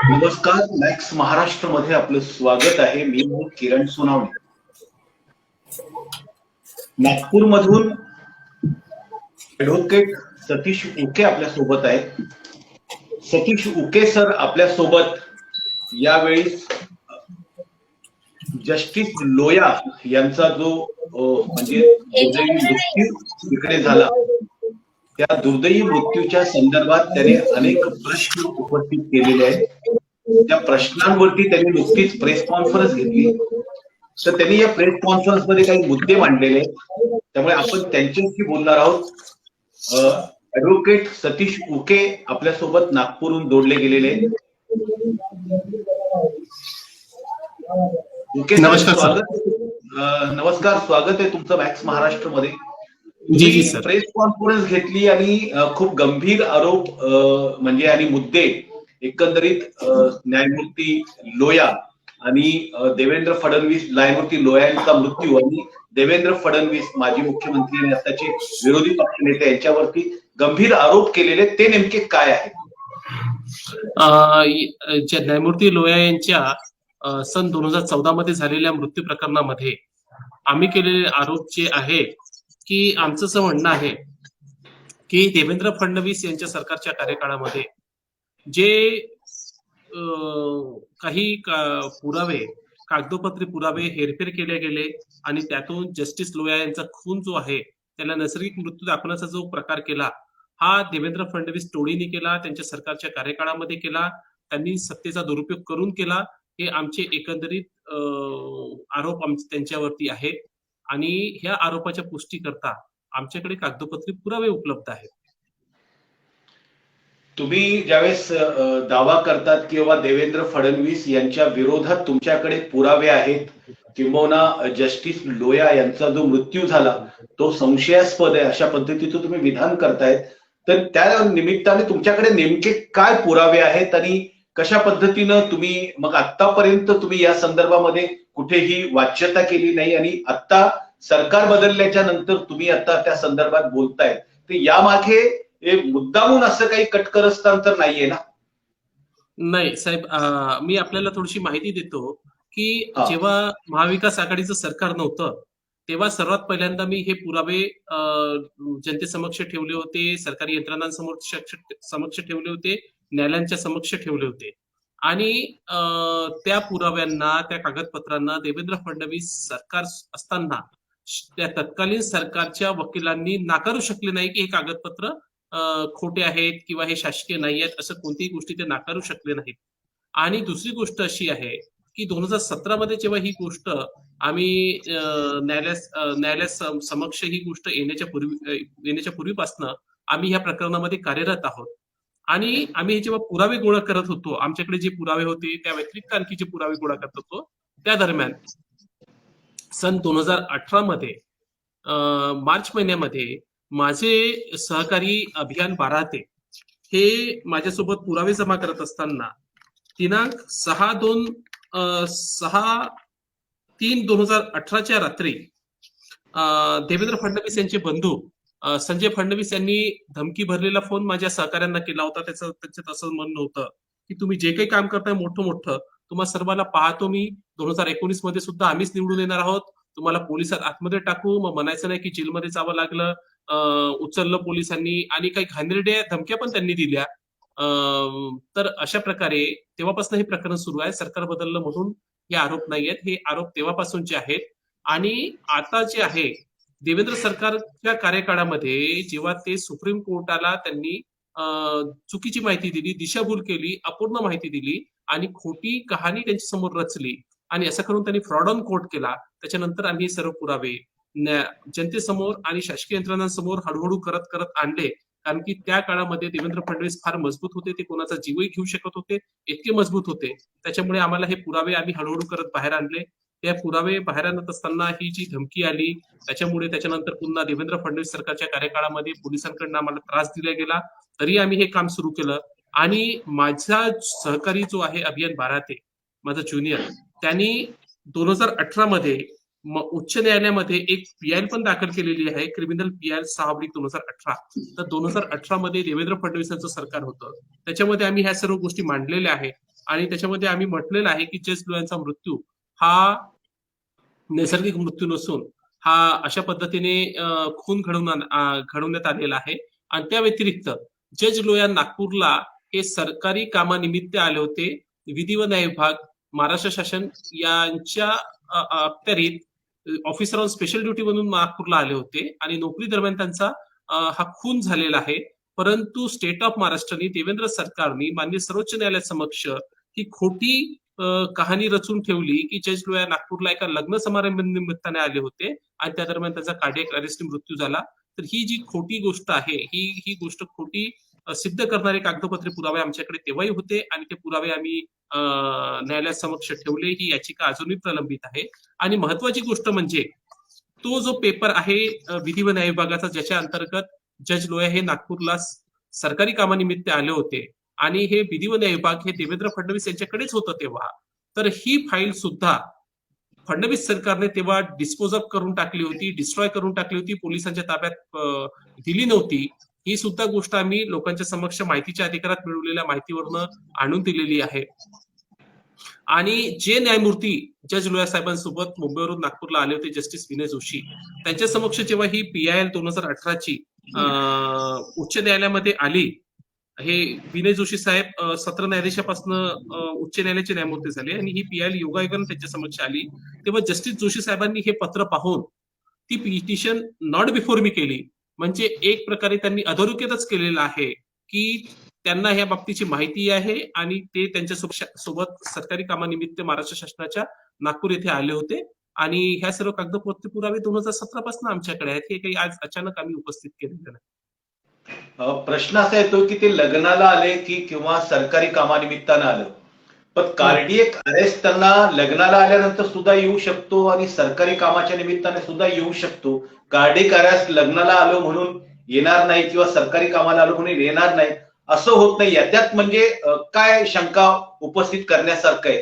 नमस्कार. मॅक्स महाराष्ट्र मध्ये आपलं स्वागत आहे. मी किरण सोनावणे. नागपूरमधून ॲडव्होकेट सतीश उके आपल्या सोबत आहेत. सतीश उके सर आपल्या सोबत यावेळी जस्टिस लोया यांचा जो म्हणजे दुर्दैवी मृत्यू तिकडे झाला, त्या दुर्दैवी मृत्यूच्या संदर्भात त्याने अनेक प्रश्न उपस्थित केलेले आहेत. त्या प्रश्नांवरती त्यांनी नुकतीच प्रेस कॉन्फरन्स घेतली. तर त्यांनी या प्रेस कॉन्फरन्स मध्ये काही मुद्दे मांडलेले आहेत, त्यामुळे आपण त्यांच्याशी बोलणार आहोत. ॲडव्होकेट सतीश उके आपल्यासोबत नागपूरहून जोडले गेलेले आहेत. उके नमस्कार स्वागत. नमस्कार, स्वागत आहे तुमचं मॅक्स महाराष्ट्र मध्ये. जी सर. प्रेस कॉन्फरन्स घेतली आणि खूप गंभीर आरोप म्हणजे आणि मुद्दे एकंदरीत न्यायमूर्ती लोया आणि देवेंद्र फडणवीस, न्यायमूर्ती लोया यांचा मृत्यू आणि देवेंद्र फडणवीस माजी मुख्यमंत्री आणि आताचे विरोधी पक्षनेते यांच्यावरती गंभीर आरोप केलेले, ते नेमके काय आहेत? न्यायमूर्ती लोया यांच्या सन 2014 मध्ये झालेल्या मृत्यू प्रकरणामध्ये आम्ही केलेले आरोप जे आहे की आमचं असं म्हणणं आहे की देवेंद्र फडणवीस यांच्या सरकारच्या कार्यकाळामध्ये जे काही पुरावे, कागदोपत्री पुरावे हेरफेर केले गेले आणि त्यातून जस्टिस लोया यांचा खून जो आहे त्याला नैसर्गिक मृत्यू दाखवण्याचा जो प्रकार केला, हा देवेंद्र फडणवीस टोळीने केला, त्यांच्या सरकारच्या कार्यकाळामध्ये केला, त्यांनी सत्तेचा दुरुपयोग करून केला. हे आमचे एकंदरीत आरोप त्यांच्यावरती आहेत आणि ह्या आरोपाच्या पुष्टी करता आमच्याकडे कागदोपत्री पुरावे उपलब्ध आहेत. तुम्ही ज्यावेळेस दावा करतात किंवा देवेंद्र फडणवीस यांच्या विरोधात तुमच्याकडे पुरावे आहेत, किंबहुना जस्टिस लोया यांचा जो मृत्यू झाला तो संशयास्पद आहे, अशा पद्धतीचं तुम्ही विधान करतायत, तर त्या निमित्ताने तुमच्याकडे नेमके काय पुरावे आहेत आणि कशा पद्धतीनं तुम्ही मग आतापर्यंत तुम्ही या संदर्भामध्ये कुठेही वाच्यता केली नाही आणि आता सरकार बदलल्याच्या नंतर तुम्ही आता त्या संदर्भात बोलताय, तर यामागे मुद्दामून असं काही कटकरस्थान तर नाहीये ना? नाही साहेब, मी आपल्याला थोडीशी माहिती देतो की जेव्हा महाविकास आघाडीचं सरकार नव्हतं तेव्हा सर्वात पहिल्यांदा मी हे पुरावे जनतेसमक्ष ठेवले होते, सरकारी यंत्रणांसमोर समक्ष ठेवले होते, न्यायालयांच्या समक्ष ठेवले होते आणि त्या पुराव्यांना, त्या कागदपत्रांना देवेंद्र फडणवीस सरकार असताना त्या तत्कालीन सरकारच्या वकिलांनी नाकारू शकले नाही की हे कागदपत्र खोटे आहेत किंवा हे शासकीय नाही आहेत, असं कोणतीही गोष्टी ते नाकारू शकले नाहीत. आणि दुसरी गोष्ट अशी आहे की 2017 मध्ये जेव्हा ही गोष्ट आम्ही न्यायालय समक्ष ही गोष्ट येण्याच्या पूर्वीपासनं आम्ही ह्या प्रकरणामध्ये कार्यरत आहोत आणि आम्ही जेव्हा पुरावे गोळा करत होतो, आमच्याकडे जे पुरावे होते त्या व्यतिरिक्त आणखी जे पुरावे गोळा करत होतो, त्या दरम्यान सन 2018 मध्ये मार्च महिन्यामध्ये माझे सहकारी अभियान बाराते हे माझ्यासोबत पुरावे जमा करत असताना दिनांक 6/3/2018 रात्री देवेंद्र फडणवीस यांचे बंधू संजय फडणवीस यांनी धमकी भरलेला फोन माझ्या सहकाऱ्यांना केला होता. त्याच्यात असं म्हणणं होतं की तुम्ही जे काही काम करताय मोठं तुम्हा सर्वांना पाहतो मी, 2019 मध्ये सुद्धा आम्हीच निवडून येणार आहोत, तुम्हाला पोलिसात आतमध्ये टाकू, मग म्हणायचं नाही की जेलमध्ये जावं लागलं, उचललं पोलिसांनी आणि काही घाणेरड्या धमक्या पण त्यांनी दिल्या. तर अशा प्रकारे तेव्हापासून हे प्रकरण सुरू आहे. सरकार बदललं म्हणून हे आरोप नाही आहेत, हे आरोप तेव्हापासूनचे आहेत. आणि आता जे आहे देवेंद्र सरकारच्या कार्यकाळामध्ये जेव्हा ते सुप्रीम कोर्टाला त्यांनी चुकीची माहिती दिली, दिशाभूल केली, अपूर्ण माहिती दिली आणि खोटी कहाणी त्यांच्या समोर रचली आणि असं करून त्यांनी फ्रॉड ऑन कोर्ट केला, त्याच्यानंतर आम्ही हे सर्व पुरावे जनतेसमोर आणि शासकीय यंत्रणांसमोर हळूहळू करत आणले. कारण की त्या काळामध्ये देवेंद्र फडणवीस फार मजबूत होते, ते कोणाचा जीवही घेऊ शकत होते, इतके मजबूत होते. त्याच्यामुळे आम्हाला हे पुरावे आम्ही हळूहळू करत बाहेर आणले. त्या पुरावे बाहेर आणत असताना ही जी धमकी आली, त्याच्यामुळे त्याच्यानंतर पुन्हा देवेंद्र फडणवीस सरकारच्या कार्यकाळामध्ये पोलिसांकडून आम्हाला त्रास दिला गेला, तरी आम्ही हे काम सुरू केलं. आणि माझा सहकारी जो आहे अभियान बाराते, माझा ज्युनियर, त्यांनी 2018 मध्ये उच्च न्यायालयामध्ये एक पीआय पण दाखल केलेली आहे, क्रिमिनल पीआय 6/2018. तर 2018 मध्ये देवेंद्र फडणवीसांचं सरकार होतं, त्याच्यामध्ये आम्ही ह्या सर्व गोष्टी मांडलेल्या आहेत. आणि त्याच्यामध्ये आम्ही म्हटलेलं आहे की जज लोयांचा मृत्यू हा नैसर्गिक मृत्यू नसून हा अशा पद्धतीने खून घडवण्यात आलेला आहे. आणि त्या व्यतिरिक्त जज लोया नागपूरला हे सरकारी कामानिमित्त आले होते. विधी व न्याय विभाग, महाराष्ट्र शासन यांच्या अखत्यारीत ऑफिसर ऑन स्पेशल ड्युटी म्हणून नागपूरला आले होते आणि नोकरी दरम्यान त्यांचा हा खून झालेला आहे. परंतु स्टेट ऑफ महाराष्ट्राने, देवेंद्र सरकारने माननीय सर्वोच्च न्यायालयासमक्ष ही खोटी कहाणी रचून ठेवली की जज लोया नागपूरला एका लग्न समारंभानिमित्ताने आले होते आणि त्या दरम्यान त्यांचा कार्डियक अरेस्टने मृत्यू झाला. तर ही जी खोटी गोष्ट आहे, ही गोष्ट खोटी सिद्ध करणारे कागदपत्रे, पुरावे आमच्याकडे तेव्हाही होते आणि ते पुरावे आम्ही न्यायालयासमक्ष ठेवले. ही याचिका अजूनही प्रलंबित आहे. आणि महत्वाची गोष्ट म्हणजे तो जो पेपर आहे विधी व न्याय विभागाचा, ज्याच्या अंतर्गत जज लोया हे नागपूरला सरकारी कामानिमित्त आले होते आणि हे विधी व न्याय विभाग हे देवेंद्र फडणवीस यांच्याकडेच होतं तेव्हा, तर ही फाईल सुद्धा फडणवीस सरकारने तेव्हा डिस्पोज ऑफ करून टाकली होती, डिस्ट्रॉय करून टाकली होती, पोलिसांच्या ताब्यात दिली नव्हती. ही सुद्धा गोष्ट आम्ही लोकांच्या समक्ष माहितीच्या अधिकारात मिळवलेल्या माहितीवरनं आणून दिलेली आहे. आणि जे न्यायमूर्ती जज लोया साहेबांसोबत मुंबईवरून नागपूरला आले होते, जस्टिस विनय जोशी, त्यांच्या समक्ष जेव्हा ही PIL 2018ची उच्च न्यायालयामध्ये आली, हे विनय जोशी साहेब सत्र न्यायाधीशापासून उच्च न्यायालयाचे न्यायमूर्ती झाले आणि ही PIL योगायोगाने त्यांच्या समक्ष आली, तेव्हा जस्टिस जोशी साहेबांनी हे पत्र पाहून ती पिटिशन नॉट बिफोर मी केली. म्हणजे एक प्रकारे त्यांनी अधोरेखितच केलेलं आहे की त्यांना ह्या बाबतीची माहिती आहे आणि ते त्यांच्या सोबत सरकारी कामानिमित्त महाराष्ट्र शासनाच्या नागपूर येथे आले होते. आणि ह्या सर्व कागदपत्र पुरावे 2017 पासून आमच्याकडे आहेत. हे काही आज अचानक आम्ही उपस्थित केलेलं नाही. प्रश्न असा येतो की ते लग्नाला आले की किंवा सरकारी कामानिमित्तानं आलं, पण कार्डियक अरेस्ट त्यांना लग्नाला आल्यानंतर सुद्धा येऊ शकतो आणि सरकारी कामाच्या निमित्ताने सुद्धा येऊ शकतो. कार्डियक अरेस्ट लग्नाला आलो म्हणून येणार नाही किंवा सरकारी कामाला आलो म्हणून येणार नाही असं होत नाही. त्यात म्हणजे काय शंका उपस्थित करण्यासारखं आहे?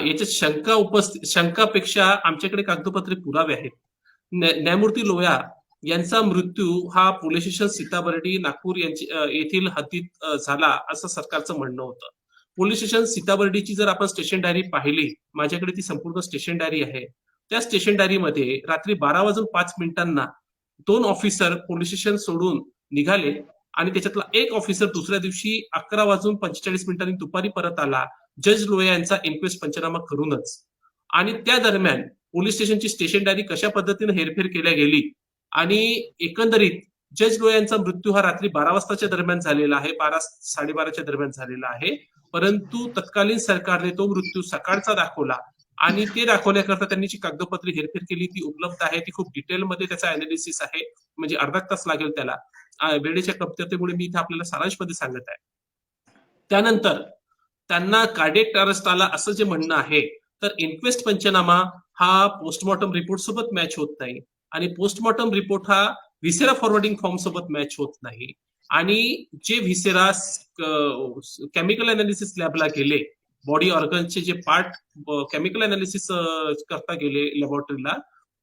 याच्यात शंकापेक्षा आमच्याकडे कागदपत्रे पुरावे आहेत. न्यायमूर्ती लोया यांचा मृत्यू हा पोलीस स्टेशन सीताबर्डी नागपूर येथील हद्दीत झाला असं सरकारचं म्हणणं होतं. पोलीस स्टेशन सीताबर्डीची जर आपण स्टेशन डायरी पाहिली, माझ्याकडे ती संपूर्ण स्टेशन डायरी आहे. त्या स्टेशन डायरीमध्ये रात्री 12:05 2 ऑफिसर पोलीस स्टेशन सोडून निघाले आणि त्याच्यातला एक ऑफिसर दुसऱ्या दिवशी 11:45 दुपारी परत आला, जज लोया यांचा इन्क्वेस्ट पंचनामा करूनच. आणि त्या दरम्यान पोलीस स्टेशनची स्टेशन डायरी कशा पद्धतीने हेरफेर केल्या गेली आणि एकंदरीत जज लोया यांचा मृत्यू हा रात्री 12 वाजताच्या दरम्यान झालेला आहे, 12-12:30च्या दरम्यान झालेला आहे. परंतु तत्कालीन सरकारने तो मृत्यू सकाळचा दाखवला आणि ते दाखवण्याकरता त्यांनी जी कागदपत्रे हेरफेर केली ती उपलब्ध आहे. ती खूप डिटेलमध्ये त्याचा अनालिसिस आहे, म्हणजे अर्धा तास लागेल त्याला. वेळेच्या कमतरतेमुळे मी इथे आपल्याला सारांशमध्ये सांगत आहे. त्यानंतर त्यांना कार्डियक अरेस्ट आला असं जे म्हणणं आहे, तर इन्क्वेस्ट पंचनामा हा पोस्टमॉर्टम रिपोर्ट सोबत मॅच होत नाही आणि पोस्टमॉर्टम रिपोर्ट हा व्हिसेरा फॉरवर्डिंग फॉर्म सोबत मॅच होत नाही. आणि जे व्हिसेरा केमिकल अनालिसिस लॅबला गेले, बॉडी ऑर्गनचे जे पार्ट केमिकल अनालिसिस करता गेले लॅबोरेटरीला,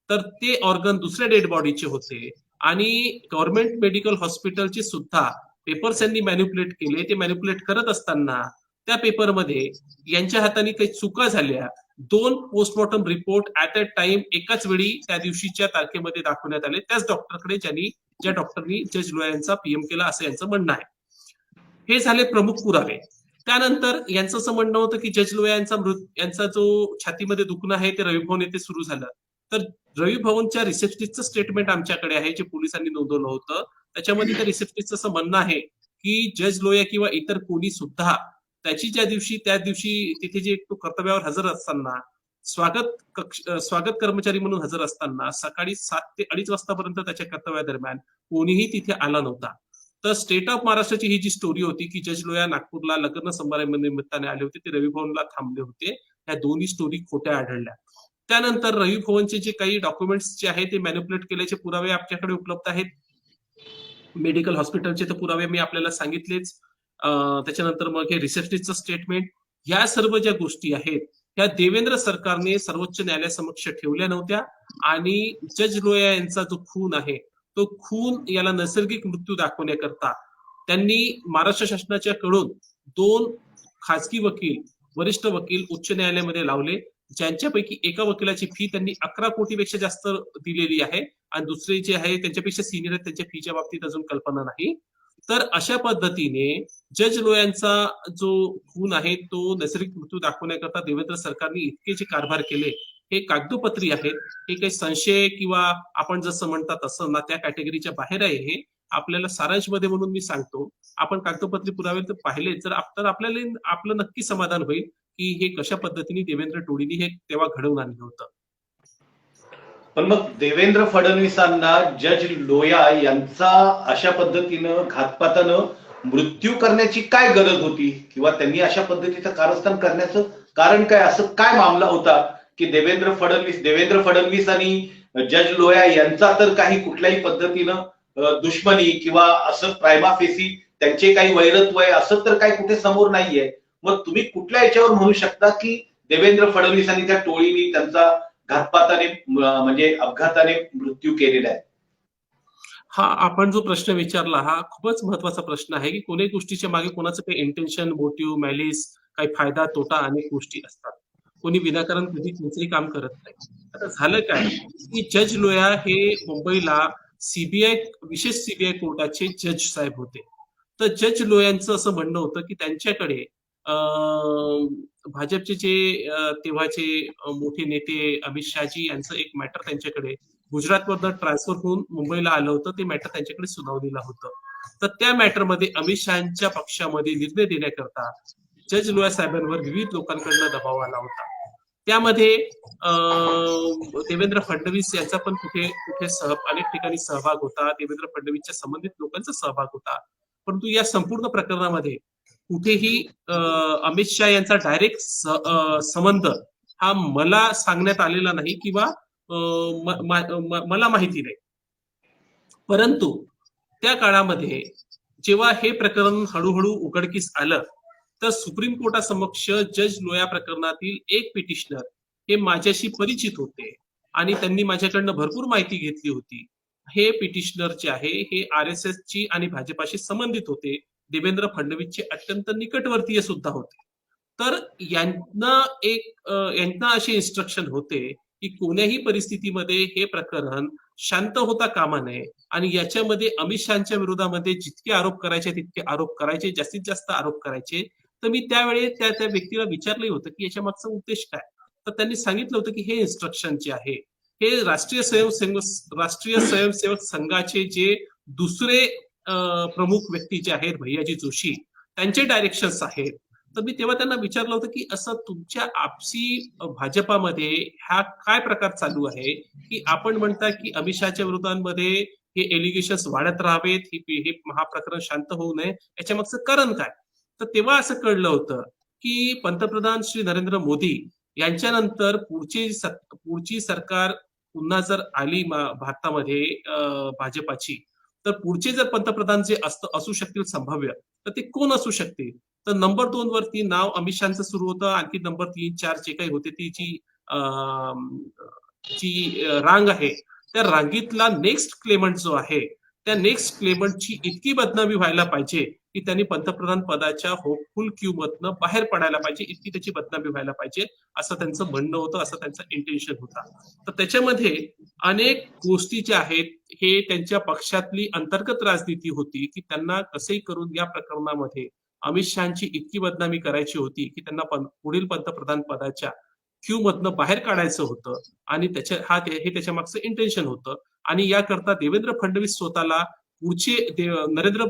तर ते ऑर्गन दुसऱ्या डेड बॉडीचे होते. आणि गव्हर्नमेंट मेडिकल हॉस्पिटलचे सुद्धा पेपर्स यांनी मॅन्युप्युलेट केले. ते मॅन्युप्युलेट करत असताना त्या पेपरमध्ये यांच्या हाताने काही चुका झाल्या. 2 postmortem report at a time एकाच वेळी त्या दिवशीच्या तारखेमध्ये दाखवण्यात आले, त्याच डॉक्टरकडे ज्या डॉक्टरनी जज लोया यांचा PM केला असं यांचं म्हणणं आहे. हे झाले प्रमुख पुरावे. त्यानंतर यांचं असं म्हणणं होतं की जज लोया यांचा जो छातीमध्ये दुखणं आहे ते रवी भवन येथे सुरू झालं. तर रवी भवनच्या रिसेप्शनिस्टचं स्टेटमेंट आमच्याकडे आहे, जे पोलिसांनी नोंदवलं होतं. त्याच्यामध्ये त्या रिसेप्शनिस्टचं असं म्हणणं आहे की जज लोया किंवा इतर कोणी सुद्धा त्या दिवशी तिथे जे तो कर्तव्यावर हजर असताना, स्वागत कर्मचारी म्हणून हजर असताना सकाळी 7 ते 2:30 वाजतापर्यंत त्याच्या कर्तव्यादरम्यान कोणीही तिथे आला नव्हता. तर स्टेट ऑफ महाराष्ट्राची ही जी स्टोरी होती की जज लोया नागपूरला लग्न समारंभानिमित्ताने आले होते, ते रवी भवनला थांबले होते, ह्या दोन्ही स्टोरी खोट्या आढळल्या. त्यानंतर रवी भवनचे जे काही डॉक्युमेंट्स जे आहे ते मॅन्युप्युलेट केल्याचे पुरावे आपल्याकडे उपलब्ध आहेत. मेडिकल हॉस्पिटलचे तर पुरावे मी आपल्याला सांगितलेच. त्याच्यानंतर मग हे रिसेप्शनिस्टचं स्टेटमेंट, ह्या सर्व ज्या गोष्टी आहेत ह्या देवेंद्र सरकारने सर्वोच्च न्यायालयासमक्ष ठेवल्या नव्हत्या. आणि जज लोया यांचा जो खून आहे तो खून याला नैसर्गिक मृत्यू दाखवण्याकरता त्यांनी महाराष्ट्र शासनाच्या कडून 2 खासगी वकील, वरिष्ठ वकील उच्च न्यायालयामध्ये लावले, ज्यांच्यापैकी एका वकिलाची फी त्यांनी 11 कोटीपेक्षा जास्त दिलेली आहे आणि दुसरे जे आहे त्यांच्यापेक्षा सिनियर आहेत, त्यांच्या फीच्या बाबतीत अजून कल्पना नाही. तर अशा पद्धतीने जज लोयांचा जो खून आहे तो नैसर्गिक मृत्यू दाखवण्याकरता देवेंद्र सरकारने इतके जे कारभार केले हे कागदोपत्री आहेत. हे काही संशय किंवा आपण जसं म्हणतात तसं ना त्या कॅटेगरीच्या बाहेर आहे. हे आपल्याला सारांशमध्ये म्हणून मी सांगतो, आपण कागदोपत्री पुरावे तर पाहिले तर आपल्याला आपलं नक्की समाधान होईल की हे कशा पद्धतीने देवेंद्र टोळीने हे तेव्हा घडवून आणलं होतं. पण मग देवेंद्र फडणवीसांना जज लोया यांचा अशा पद्धतीनं घातपातानं मृत्यू करण्याची काय गरज होती, किंवा त्यांनी अशा पद्धतीचं कारस्थान करण्याचं कारण काय, असं काय मामला होता की देवेंद्र फडणवीस आणि जज लोया यांचा तर काही कुठल्याही पद्धतीनं दुश्मनी किंवा असं प्रायमा फेसी त्यांचे काही वैरत्व आहे असं तर काही कुठे समोर नाहीये. मग तुम्ही कुठल्या याच्यावर म्हणू शकता की देवेंद्र फडणवीस आणि त्या टोळीने त्यांचा घातपाताने म्हणजे अपघाताने मृत्यू केलेला आहे? हा आपण जो प्रश्न विचारला हा खूपच महत्वाचा प्रश्न आहे की कोणत्याही गोष्टीच्या मागे कोणाचं काही इंटेन्शन, मोटिव्ह, मॅलिस, काही फायदा तोटा अनेक गोष्टी असतात. कोणी विनाकारण कधी कोणतंही काम करत नाही. आता झालं काय की जज लोया हे मुंबईला विशेष सीबीआय कोर्टाचे जज साहेब होते. तर जज लोयांचं असं म्हणणं होतं की त्यांच्याकडे भाजपचे जे तेव्हाचे मोठे नेते अमित शहाजी यांचं एक मॅटर त्यांच्याकडे गुजरातमधनं ट्रान्सफर होऊन मुंबईला आलं होतं. ते मॅटर त्यांच्याकडे सुनावणीला होतं. तर त्या मॅटरमध्ये अमित शहाच्या पक्षामध्ये निर्णय देण्याकरता जज लोया साहेबांवर विविध लोकांकडनं दबाव आला होता. त्यामध्ये देवेंद्र फडणवीस यांचा पण कुठे अनेक ठिकाणी सहभाग होता. देवेंद्र फडणवीसच्या संबंधित लोकांचा सहभाग होता. परंतु या संपूर्ण प्रकरणामध्ये कुठेही अमित शहा यांचा डायरेक्ट संबंध हा मला सांगण्यात आलेला नाही किंवा मला माहिती नाही. परंतु त्या काळामध्ये जेव्हा हे प्रकरण हळूहळू उघडकीस आलं तर सुप्रीम कोर्टासमक्ष जज लोया प्रकरणातील एक पिटिशनर हे माझ्याशी परिचित होते आणि त्यांनी माझ्याकडनं भरपूर माहिती घेतली होती. हे पिटिशनर जे आहे हे RSS ची आणि भाजपाशी संबंधित होते. देवेंद्र फडणवीसचे अत्यंत निकटवर्तीय सुद्धा होते. तर यांना असे इन्स्ट्रक्शन होते की कोण्याही परिस्थितीमध्ये हे प्रकरण शांत होता कामा नये आणि याच्यामध्ये अमित शहाच्या विरोधामध्ये जितके आरोप करायचे तितके आरोप करायचे, जास्तीत जास्त आरोप करायचे. तर मी त्यावेळी त्या व्यक्तीला विचारलं होतं की याच्या मागचा उद्देश काय. तर त्यांनी सांगितलं होतं की हे इन्स्ट्रक्शन जे आहे हे राष्ट्रीय स्वयंसेवक संघाचे जे दुसरे प्रमुख व्यक्ती जे आहेत भैयाजी जोशी त्यांचे डायरेक्शन्स आहेत. तर मी तेव्हा त्यांना विचारलं होतं की असं तुमच्या आपसी भाजपामध्ये हा काय प्रकार चालू आहे की आपण म्हणता की अमित शहाच्या विरोधांमध्ये हे एलिगेशन्स वाढत राहावेत, हे हा प्रकरण शांत होऊ नये, याच्या मागचं कारण काय. तर तेव्हा असं कळलं होतं की पंतप्रधान श्री नरेंद्र मोदी यांच्यानंतर पुढची सरकार पुन्हा जर आली भारतामध्ये भाजपाची, तर पुढचे जर पंतप्रधान जे असू शकतील संभाव्य तर ते कोण असू शकतील. तर नंबर 2 वरती नाव अमित शहाचं सुरू होतं. आणखी नंबर 3, 4 जे काही होते ती जी रांग आहे त्या रांगीतला नेक्स्ट क्लेमंट जो आहे त्या नेक्स्ट क्लेमंटची इतकी बदनामी व्हायला पाहिजे की त्यांनी पंतप्रधान पदाच्या होपफुल क्यू मधनं बाहेर पडायला पाहिजे, इतकी त्याची बदनामी व्हायला पाहिजे असं त्यांचं म्हणणं होतं, असं त्यांचं इंटेन्शन होता. तर त्याच्यामध्ये अनेक गोष्टी ज्या आहेत हे त्यांच्या पक्षातली अंतर्गत राजनीती होती की त्यांना कसंही करून या प्रकरणामध्ये अमित शहाची इतकी बदनामी करायची होती की त्यांना पुढील पंतप्रधान पदाच्या क्यू मधनं बाहेर काढायचं होतं आणि हे त्याच्या मागचं इंटेन्शन होतं. आणि याकरता देवेंद्र फडणवीस स्वतःला पुढचे नरेंद्र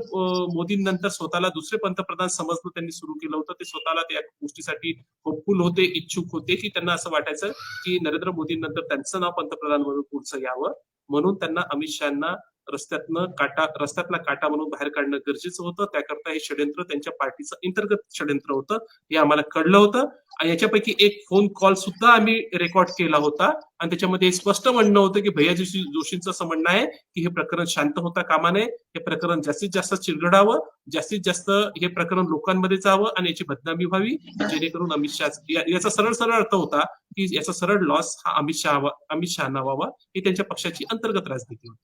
मोदींनंतर स्वतःला दुसरे पंतप्रधान समजणं त्यांनी सुरू केलं होतं. ते स्वतःला त्या गोष्टीसाठी होपफुल होते, इच्छुक होते की त्यांना असं वाटायचं की नरेंद्र मोदींनंतर त्यांचं नाव पंतप्रधान म्हणून पुढचं यावं. म्हणून त्यांना अमित शहाना रस्त्यातला काटा म्हणून बाहेर काढणं गरजेचं होतं. त्याकरता हे षड्यंत्र त्यांच्या पार्टीचं अंतर्गत षड्यंत्र होतं हे आम्हाला कळलं होतं. आणि याच्यापैकी एक फोन कॉल सुद्धा आम्ही रेकॉर्ड केला होता आणि त्याच्यामध्ये स्पष्ट म्हणणं होतं की भैयाजी जोशींचं असं म्हणणं आहे की हे प्रकरण शांत होता कामा नये, हे प्रकरण जास्तीत जास्त चिरगडावं, जास्तीत जास्त हे प्रकरण लोकांमध्ये जावं आणि याची बदनामी व्हावी, जेणेकरून अमित शहा याचा सरळ अर्थ होता की याचा सरळ लॉस हा अमित शहाना व्हावा. ही त्यांच्या पक्षाची अंतर्गत राजनीती होती.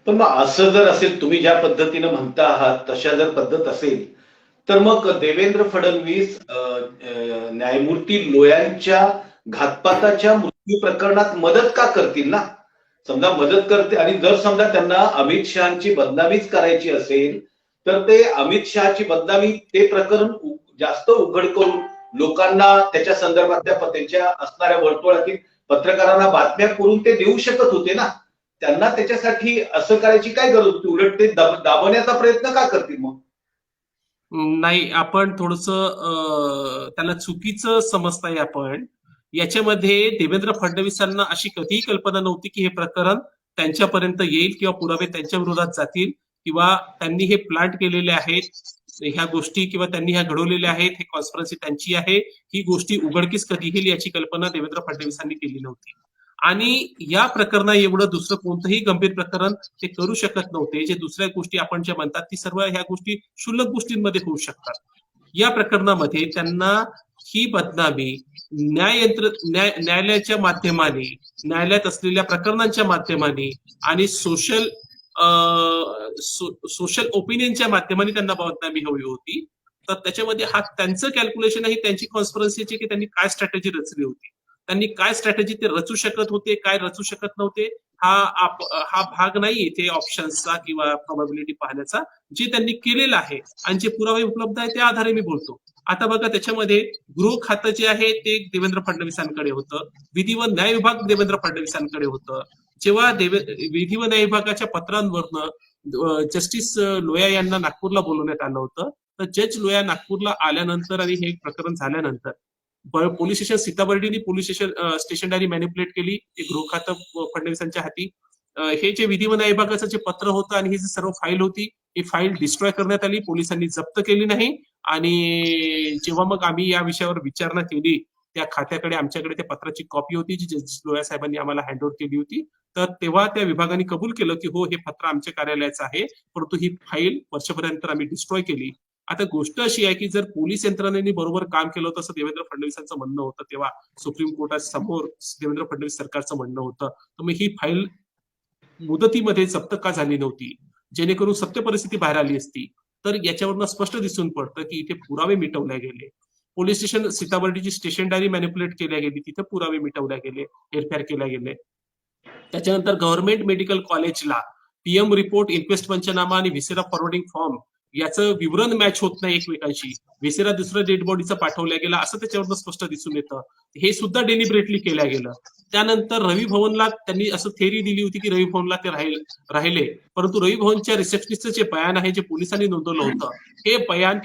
पण मग असं जर असेल, तुम्ही ज्या पद्धतीनं म्हणता आहात तशा जर पद्धत असेल तर मग देवेंद्र फडणवीस न्यायमूर्ती लोयांच्या घातपाताच्या मृत्यू प्रकरणात मदत का करतील ना? समजा मदत करते, आणि जर समजा त्यांना अमित शहाची बदनामीच करायची असेल तर ते अमित शहाची बदनामी ते प्रकरण जास्त उघड करून लोकांना त्याच्या संदर्भातल्या त्यांच्या असणाऱ्या वर्तुळातील पत्रकारांना बातम्या करून ते देऊ शकत होते ना. त्यांना त्याच्यासाठी असं करायची काय गरज होती? उलट ते दाबवण्याचा प्रयत्न का करतील मग? नाही, आपण थोडस त्याला चुकीचं समजताय आपण. याच्यामध्ये देवेंद्र फडणवीसांना अशी कधीही कल्पना नव्हती की हे प्रकरण त्यांच्यापर्यंत येईल किंवा पुरावे त्यांच्या विरोधात जातील किंवा त्यांनी हे प्लांट केलेले आहेत ह्या गोष्टी किंवा त्यांनी ह्या घडवलेल्या आहेत, हे कॉन्स्पिरन्सी त्यांची आहे, ही गोष्टी उघडकीस कधी येईल याची कल्पना देवेंद्र फडणवीसांनी केली नव्हती. आणि या प्रकरणा एवढं दुसरं कोणतंही गंभीर प्रकरण ते करू शकत नव्हते. जे दुसऱ्या गोष्टी आपण ज्या म्हणतात ती सर्व ह्या गोष्टी क्षुल्लक गोष्टींमध्ये होऊ शकतात. या प्रकरणामध्ये त्यांना ही बदनामी न्यायालयाच्या माध्यमाने, न्यायालयात असलेल्या प्रकरणांच्या माध्यमाने आणि सोशल ओपिनियनच्या माध्यमाने त्यांना बदनामी हवी होती. तर त्याच्यामध्ये हा त्यांचं कॅल्क्युलेशन आहे, त्यांची कॉन्स्पिरन्सीची की त्यांनी काय स्ट्रॅटेजी रचली होती, त्यांनी काय स्ट्रॅटेजी ते रचू शकत होते, काय रचू शकत नव्हते, हा भाग नाही इथे ऑप्शन्सचा किंवा प्रोबॅबिलिटी पाहण्याचा. जे त्यांनी केलेलं आहे आणि जे पुरावे उपलब्ध आहे त्या आधारे मी बोलतो. आता बघा, त्याच्यामध्ये गृह खातं जे आहे ते देवेंद्र फडणवीसांकडे होतं, विधी व न्याय विभाग देवेंद्र फडणवीसांकडे होतं. जेव्हा विधी व न्याय विभागाच्या पत्रांवरनं जस्टिस लोया यांना नागपूरला बोलवण्यात आलं होतं, तर जज लोया नागपूरला आल्यानंतर आणि हे प्रकरण झाल्यानंतर पोलीस स्टेशन सीताबर्डीनी पोलीस स्टेशन डायरी मॅनिप्युलेट केली, ते गृह खातं फडणवीसांच्या हाती. हे जे विधी व न्याय विभागाचं जे पत्र होतं आणि ही जी सर्व फाईल होती, ही फाईल डिस्ट्रॉय करण्यात आली, पोलिसांनी जप्त केली नाही. आणि जेव्हा मग आम्ही या विषयावर विचारणा केली, त्या खात्याकडे आमच्याकडे त्या पत्राची कॉपी होती जी जस्टिस लोया साहेबांनी आम्हाला हँडओव्हर केली होती. तर तेव्हा त्या विभागाने कबूल केलं की हो, हे पत्र आमच्या कार्यालयाचं आहे, परंतु ही फाईल वर्षभरानंतर आम्ही डिस्ट्रॉय केली. आता गोष्ट अशी आहे की जर पोलीस यंत्रणेने बरोबर काम केलं होतं असं देवेंद्र फडणवीसांचं म्हणणं होतं, तेव्हा सुप्रीम कोर्टासमोर देवेंद्र फडणवीस सरकारचं म्हणणं होतं, तर मग ही फाईल मुदतीमध्ये जप्त का झाली नव्हती, जेणेकरून सत्य परिस्थिती बाहेर आली असती. तर याच्यावरनं स्पष्ट दिसून पडतं की इथे पुरावे मिटवले गेले. पोलीस स्टेशन सीताबर्डीची स्टेशन डायरी मॅनिप्युलेट केल्या गेली, तिथे पुरावे मिटवल्या गेले, हेरफेर केल्या गेले. त्याच्यानंतर गव्हर्नमेंट मेडिकल कॉलेजला पीएम रिपोर्ट, इन्क्वेस्ट पंचनामा आणि व्हिसेरा फॉरवर्डिंग फॉर्म याचं विवरण मॅच होत नाही एकमेकांशी. व्हिसेरा दुसऱ्या डेड बॉडीचा पाठवल्या गेला असं त्याच्यावरनं स्पष्ट दिसून येतं. हे सुद्धा डेलिब्रेटली केल्या गेलं. त्यानंतर रवी भवनला त्यांनी असं थेरी दिली होती की रवी भवनला ते राहिले, परंतु रवी भवनच्या रिसेप्शनिस्टचं जे बयान आहे, जे पोलिसांनी नोंदवलं होतं, हे बयान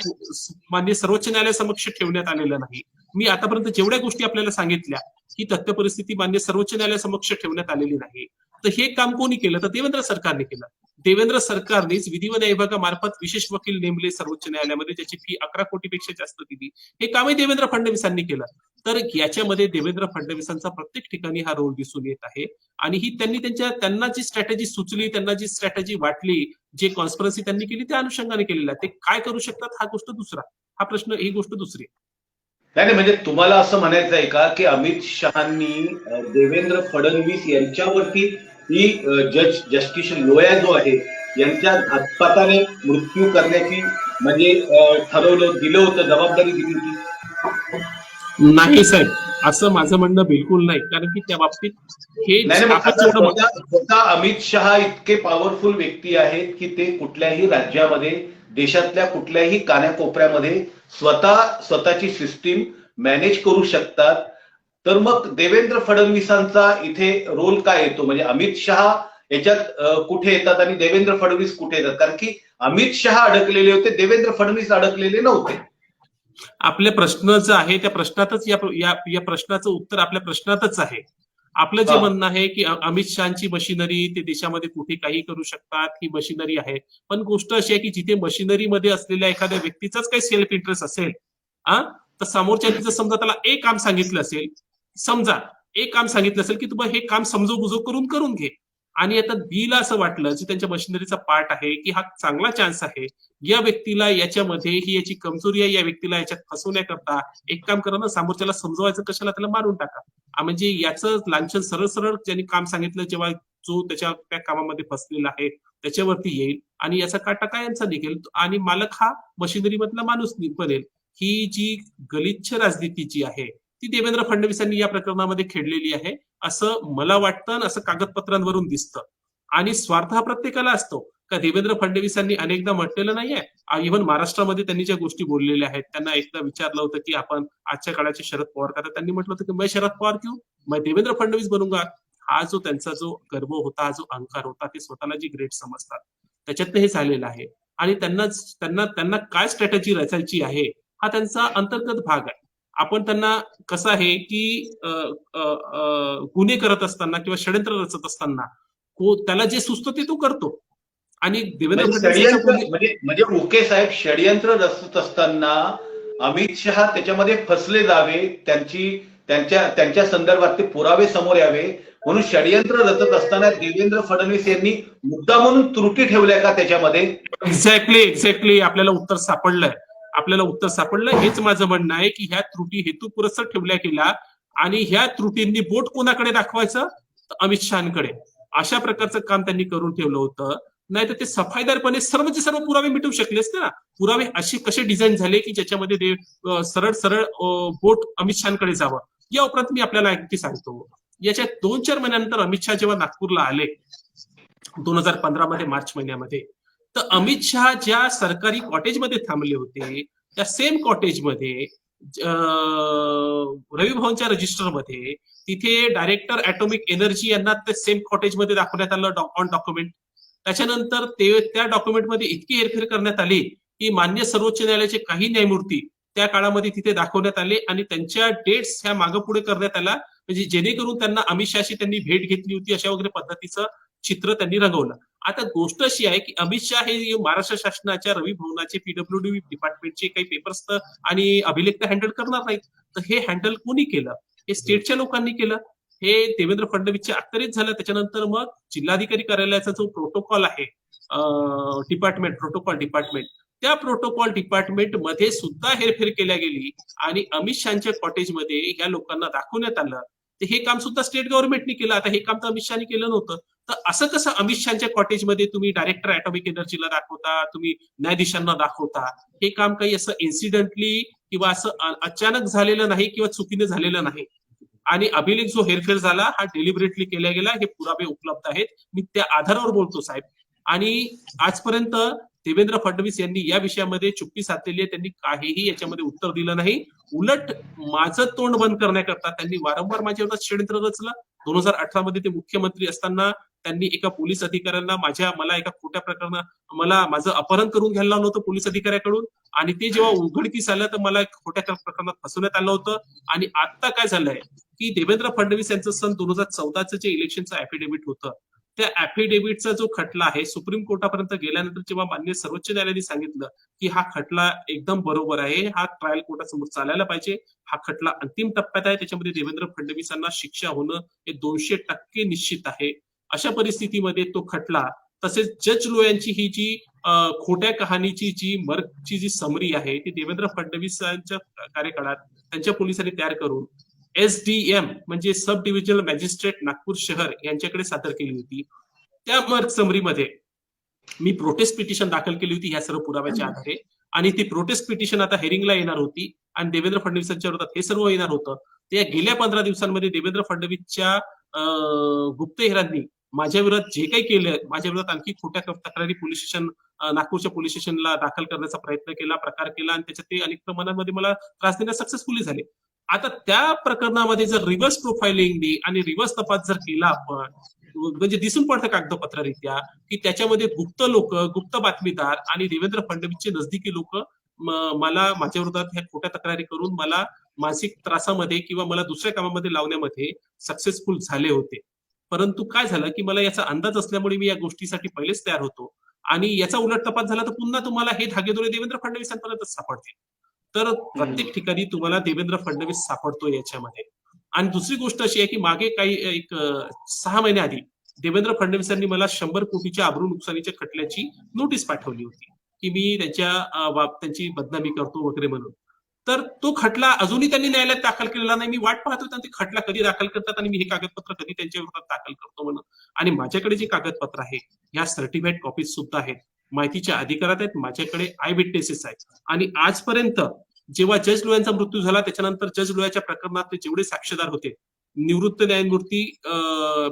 मान्य सर्वोच्च न्यायालयासमक्ष ठेवण्यात आलेलं नाही. मी आतापर्यंत जेवढ्या गोष्टी आपल्याला सांगितल्या, ही तथ्य परिस्थिती मान्य सर्वोच्च न्यायालयासमक्ष ठेवण्यात आलेली नाही. तर हे काम कोणी केलं? तर देवेंद्र सरकारने केलं. देवेंद्र सरकारनेच विधी व न्याय विभागामार्फत विशेष वकील नेमले सर्वोच्च न्यायालयामध्ये, ज्याची फी 11 कोटीपेक्षा जास्त दिली. हे कामही देवेंद्र फडणवीसांनी केलं. तर याच्यामध्ये देवेंद्र फडणवीसांचा प्रत्येक ठिकाणी हा रोल दिसून येत आहे. आणि ही त्यांना जी स्ट्रॅटेजी सुचली, त्यांना जी स्ट्रॅटेजी वाटली, जे कॉन्स्पिरन्सी त्यांनी केली त्या अनुषंगाने केलेला. ते काय करू शकतात हा गोष्ट दुसरा, हा प्रश्न, ही गोष्ट दुसरी. नाही, म्हणजे तुम्हाला असं म्हणायचं आहे का की अमित शहानी देवेंद्र फडणवीस यांच्यावरती ही जस्टिस लोया जो आहे यांच्या घातपाताने मृत्यू करण्याची म्हणजे ठरवलं, दिलं होतं, जबाबदारी दिली होती? नाही साहेब, असं माझं म्हणणं बिलकुल नाही. कारण की त्या बाबतीत हे स्वतः अमित शहा इतके पॉवरफुल व्यक्ती आहेत की ते कुठल्याही राज्यामध्ये, देशातल्या कुठल्याही कानाकोपऱ्यामध्ये स्वतःची सिस्टीम मॅनेज करू शकतात. तर मग देवेंद्र फडणवीसांचा इथे रोल काय येतो? म्हणजे अमित शहा याच्यात कुठे येतात आणि देवेंद्र फडणवीस कुठे येतात? कारण की अमित शहा अडकलेले होते, देवेंद्र फडणवीस अडकलेले नव्हते. आपल्या प्रश्न जो आहे त्या प्रश्नातच या प्रश्नाचं उत्तर आपल्या प्रश्नातच आहे. आपलं जे म्हणणं आहे की अमित शहाची मशिनरी ते देशामध्ये कुठे काही करू शकतात, ही मशिनरी आहे. पण गोष्ट अशी आहे की जिथे मशिनरीमध्ये असलेल्या एखाद्या व्यक्तीचाच काही सेल्फ इंटरेस्ट असेल, तर समोरच्याने जर समजा त्याला एक काम सांगितलं असेल, की तुम्हाला हे काम समजो करून घे, आणि आता बीला असं वाटलं की त्यांच्या मशिनरीचा पार्ट आहे की हा चांगला चान्स आहे, या व्यक्तीला याच्यामध्ये ही याची कमजोरी आहे, या व्यक्तीला याच्यात फसवण्याकरता एक काम करा ना, समोरच्याला समजवायचं कशाला, त्याला मारून टाका. म्हणजे याचं लांछन सरळ सरळ ज्यांनी काम सांगितलं, जेव्हा जो त्या कामामध्ये फसलेला आहे त्याच्यावरती येईल आणि याचा काटा कायमचा निघेल आणि मालक हा मशिनरी मधला माणूस बनेल. ही जी गलिच्छ राजनीती जी आहे ती देवेंद्र फडणवीसांनी या प्रकरणामध्ये खेळलेली आहे असं मला वाटतं आणि असं कागदपत्रांवरून दिसतं. आणि स्वार्थ हा प्रत्येकाला असतो का देवेंद्र फडणवीसांनी अनेकदा म्हटलेलं नाहीये, इव्हन महाराष्ट्रामध्ये त्यांनी ज्या गोष्टी बोललेल्या आहेत, त्यांना एकदा विचारलं होतं की आपण आजच्या काळाचे शरद पवार का, त्यांनी म्हटलं होतं की मैं शरद पवार क्यों, मैं देवेंद्र फडणवीस बनूंगा. हा जो त्यांचा जो गर्व होता, हा जो अहंकार होता, ते स्वतःला जी ग्रेट समजतात त्याच्यातनं हे झालेलं आहे. आणि त्यांना काय स्ट्रॅटेजी रचायची आहे हा त्यांचा अंतर्गत भाग आहे. आपण त्यांना कसं आहे की गुन्हे करत असताना किंवा षडयंत्र रचत असताना त्याला जे सुचतं ते तो करतो. आणि देवेंद्र म्हणजे फडणवीस षडयंत्र म्हणजे उके साहेब षडयंत्र रचत असताना अमित शहा त्याच्यामध्ये फसले जावे, त्यांच्या संदर्भात ते पुरावे समोर यावे म्हणून षडयंत्र रचत असताना देवेंद्र फडणवीस यांनी मुद्दा म्हणून त्रुटी ठेवल्या का त्याच्यामध्ये? एक्झॅक्टली आपल्याला उत्तर सापडलं. हेच माझं म्हणणं आहे की ह्या त्रुटी हेतुपुरस्सर ठेवल्या गेल्या आणि ह्या त्रुटींनी बोट कोणाकडे दाखवायचं, तर अमित शहाकडे. अशा प्रकारचं काम त्यांनी करून ठेवलं होतं. नाही तर ते सफाईदारपणे सर्वचे सर्व पुरावे मिटवू शकले असते ना. पुरावे असे कसे डिझाईन झाले की ज्याच्यामध्ये सरळ बोट अमित शहाकडे जावं. या उपरांत मी आपल्याला आणखी सांगतो, याच्या 2-4 महिन्यानंतर अमित शहा जेव्हा नागपूरला आले 2015 मध्ये मार्च महिन्यामध्ये, तर अमित शहा ज्या सरकारी कॉटेजमध्ये थांबले होते त्या सेम कॉटेजमध्ये रवी भवनच्या रजिस्टरमध्ये तिथे डायरेक्टर ऍटॉमिक एनर्जी यांना ते सेम कॉटेजमध्ये दाखवण्यात आलं ऑन डॉक्युमेंट. त्याच्यानंतर त्या डॉक्युमेंटमध्ये इतकी हेरफेर करण्यात आली की मान्य सर्वोच्च न्यायालयाचे काही न्यायमूर्ती त्या काळामध्ये तिथे दाखवण्यात आले आणि त्यांच्या डेट्स ह्या मागे पुढे करण्यात आला, म्हणजे जेणेकरून त्यांना अमित शहाशी त्यांनी भेट घेतली होती अशा वगैरे पद्धतीचं चित्र त्यांनी रंगवलं. आता गोष्ट अशी आहे की अमित शहा हे महाराष्ट्र शासनाच्या रवी भवनाचे पीडब्ल्यूडी डिपार्टमेंटचे काही पेपर्स आणि अभिलेख हँडल करणार नाहीत. तर हे हँडल कोणी केलं? हे स्टेटच्या लोकांनी केलं. हे देवेंद्र फडणवीसच्या अखत्यारीत झालं. त्याच्यानंतर मग जिल्हाधिकारी कार्यालयाचा जो प्रोटोकॉल आहे प्रोटोकॉल डिपार्टमेंट, त्या प्रोटोकॉल डिपार्टमेंट मध्ये सुद्धा हेरफेर केल्या गेली आणि अमित शहाच्या कॉटेजमध्ये या लोकांना दाखवण्यात आलं. तर हे काम सुद्धा स्टेट गव्हर्नमेंटने केलं. आता हे काम तर अमित शहानी केलं नव्हतं. तर असं कसं अमित शहाच्या कॉटेजमध्ये तुम्ही डायरेक्टर ऍटॉमिक एनर्जीला दाखवता, तुम्ही न्यायाधीशांना दाखवता? हे काम काही असं इन्सिडेंटली किंवा असं अचानक झालेलं नाही किंवा चुकीने झालेलं नाही. आणि अभिलेख जो हेरफेर झाला हा डेलिबरेटली केला गेला, हे पुरावे उपलब्ध आहेत. मी त्या आधारावर बोलतो साहेब. आणि आजपर्यंत देवेंद्र फडणवीस यांनी या विषयामध्ये चुप्पी साधलेली आहे. त्यांनी काहीही याच्यामध्ये उत्तर दिलं नाही. उलट माझं तोंड बंद करण्याकरता त्यांनी वारंवार माझ्यावर षडयंत्र रचलं. 2018 मध्ये ते मुख्यमंत्री असताना त्यांनी एका पोलीस अधिकाऱ्यांना मला एका खोट्या प्रकरणात माझं अपहरण करून घ्यायला लावलं होतं पोलीस अधिकाऱ्याकडून. आणि ते जेव्हा उघडकीस आलं तर मला खोट्या प्रकरणात फसवण्यात आलं होतं. आणि आता काय झालंय की देवेंद्र फडणवीस यांचं सन 2014चं जे इलेक्शनचं ऍफिडेव्हिट होतं, त्या ऍफिडेव्हिटचा जो खटला आहे सुप्रीम कोर्टापर्यंत गेल्यानंतर जेव्हा मान्य सर्वोच्च न्यायालयाने सांगितलं की हा खटला एकदम बरोबर आहे, हा ट्रायल कोर्टासमोर चालायला पाहिजे, हा खटला अंतिम टप्प्यात आहे, त्याच्यामध्ये देवेंद्र फडणवीसांना शिक्षा होणं हे 200% निश्चित आहे. अशा परिस्थितीमध्ये तो खटला, तसेच जज लोयांची ही जी खोट्या कहाणीची जी मर्गची जी समरी आहे ती देवेंद्र फडणवीसांच्या कार्यकाळात त्यांच्या पोलिसांनी तयार करून SDM म्हणजे सब डिव्हिजनल मॅजिस्ट्रेट नागपूर शहर यांच्याकडे सादर केली होती. त्या मर्ग समरीमध्ये मी प्रोटेस्ट पिटिशन दाखल केली होती ह्या सर्व पुराव्याच्या आधारे. आणि ती प्रोटेस्ट पिटिशन आता हेरिंगला येणार होती आणि देवेंद्र फडणवीसांच्या विरोधात हे सर्व येणार होतं. त्या गेल्या 15 दिवसांमध्ये देवेंद्र फडणवीसच्या गुप्तहेरांनी माझ्या विरोधात जे काही केलं, माझ्या विरोधात आणखी खोट्या तक्रारी पोलीस स्टेशन नागपूरच्या पोलीस स्टेशनला दाखल करण्याचा प्रयत्न केला, प्रकार केला आणि त्याच्यात ते अनेक प्रमाणामध्ये मला त्रास देण्यास सक्सेसफुली झाले. आता त्या प्रकरणामध्ये जर रिव्हर्स प्रोफाइलिंग आणि रिव्हर्स तपास जर केला आपण, म्हणजे दिसून पडतं कागदपत्ररित्या की त्याच्यामध्ये गुप्त बातमीदार आणि देवेंद्र फडणवीसचे नजदीकी लोक मला माझ्या विरोधात ह्या खोट्या तक्रारी करून मला मानसिक त्रासामध्ये किंवा मला दुसऱ्या कामामध्ये लावण्यामध्ये सक्सेसफुल झाले होते. परंतु काय झालं की मला याचा अंदाज असल्यामुळे मी या गोष्टीसाठी पहिलेच तयार होतो. आणि याचा उलट तपास झाला तर पुन्हा तुम्हाला हे धागेदोरे देवेंद्र फडणवीसांपर्यंत सापडतील. तर प्रत्येक ठिकाणी तुम्हाला देवेंद्र फडणवीस सापडतो याच्यामध्ये. आणि दुसरी गोष्ट अशी आहे की मागे एक 6 महिने आधी देवेंद्र फडणवीसांनी मला 100 कोटीच्या अब्रू नुकसानीच्या खटल्याची नोटीस पाठवली होती की मी त्यांची बदनामी करतो वगैरे म्हणून. तर तो खटला अजूनही त्यांनी न्यायालयात दाखल केलेला नाही. मी वाट पाहत होतो ते खटला कधी दाखल करतात आणि मी हे कागदपत्र कधी त्यांच्या विरोधात दाखल करतो म्हणून. आणि माझ्याकडे जे कागदपत्र आहे या सर्टिफाईड कॉपीज सुद्धा आहेत, माहितीच्या अधिकारात आहेत, माझ्याकडे आय विटनेसेस आहेत. आणि आजपर्यंत जेव्हा जज लोयांचा मृत्यू झाला त्याच्यानंतर जज लोयाच्या प्रकरणात जेवढे साक्षीदार होते, निवृत्त न्यायमूर्ती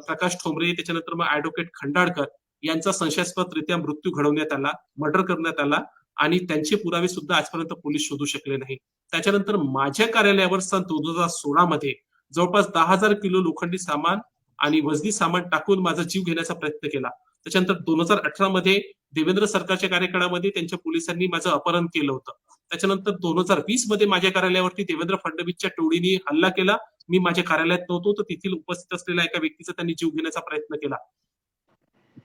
प्रकाश ठोंबरे, त्याच्यानंतर मग ऍडव्होकेट खंडाळकर यांचा संशयास्पदरित्या मृत्यू घडवण्यात आला, मर्डर करण्यात आला आणि त्यांचे पुरावे सुद्धा आजपर्यंत पोलीस शोधू शकले नाही. त्याच्यानंतर माझ्या कार्यालयावर सन 2016 मध्ये जवळपास 10,000 किलो लोखंडी सामान आणि वजनी सामान टाकून माझा जीव घेण्याचा प्रयत्न केला. त्याच्यानंतर 2018 मध्ये देवेंद्र सरकारच्या कार्यकाळामध्ये त्यांच्या पोलिसांनी माझं अपहरण केलं होतं. त्याच्यानंतर 2020 मध्ये माझ्या कार्यालयावरती देवेंद्र फडणवीसच्या टोळीने हल्ला केला. मी माझ्या कार्यालयात नव्हतो, तर तेथील उपस्थित असलेल्या एका व्यक्तीचा त्यांनी जीव घेण्याचा प्रयत्न केला.